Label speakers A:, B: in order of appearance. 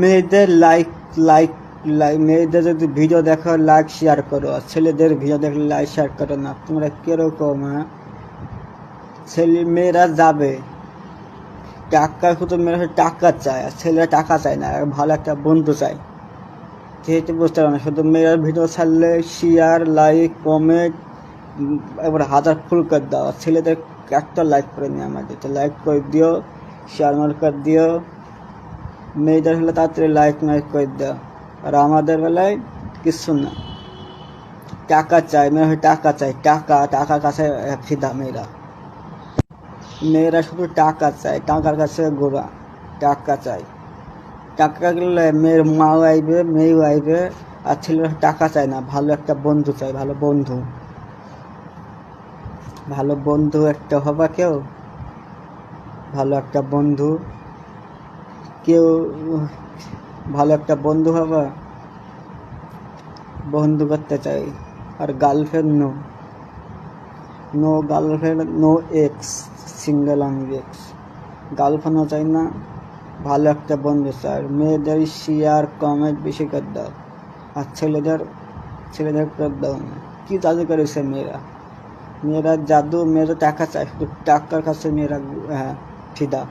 A: মেয়েদের like like like মেয়েদের যদি ভিডিও দেখো লাইক শেয়ার করো, আর ছেলেদের ভিডিও দেখলে লাইক শেয়ার করো না। তোমরা কিরকম? হ্যাঁ, মেয়েরা যাবে টাকা, শুধু মেয়েরা টাকা চায়, আর ছেলেরা টাকা চায় না, ভালো একটা বন্ধু চায়। যেহেতু বুঝতে পারো না, শুধু মেয়েরা ভিডিও ছাড়লে শেয়ার লাইক কমেন্ট এবার হাজার ফুল করে দাও, আর ছেলেদের একটা লাইক করে নিয়ে আমাদের তো লাইক করে দিও, শেয়ার মার্কার দিও। মেয়েদের হলে তাড়াতাড়ি লাইক করে দাও, আর আমাদের বেলায় কিছু না, টাকা চাই, মেয়েরা টাকা চাই, টাকার কাছে ফিদা মেয়েরা। মেয়েরা শুধু টাকা চায়, টাকার কাছে গোড়া, টাকা চাই। টাকা গেলে মেয়ের মাও আইবে, মেয়েও আইবে, আর ছেলেরা টাকা চায় না, ভালো একটা বন্ধু চাই, ভালো বন্ধু। ভালো বন্ধু একটা হবা কেউ, ভালো একটা বন্ধু কেউ, ভালো একটা বন্ধু হবা, বন্ধু করতে চাই। আর girlfriend no, no girlfriend, no ex, single আমি এক্স। গার্লফ্রেন্ডও চাই না, ভালো একটা বন্ধু চাই। মেয়েদের শেয়ার কমেন্ট বেশি করে দাও, আর ছেলেদের করে দাও না। কি জাদু করেছে মেয়েরা, মেয়েরা জাদু, মেয়েরা টাকা চায়, শুধু টাকার কাছে মেয়েরা, হ্যাঁ, ফিদা।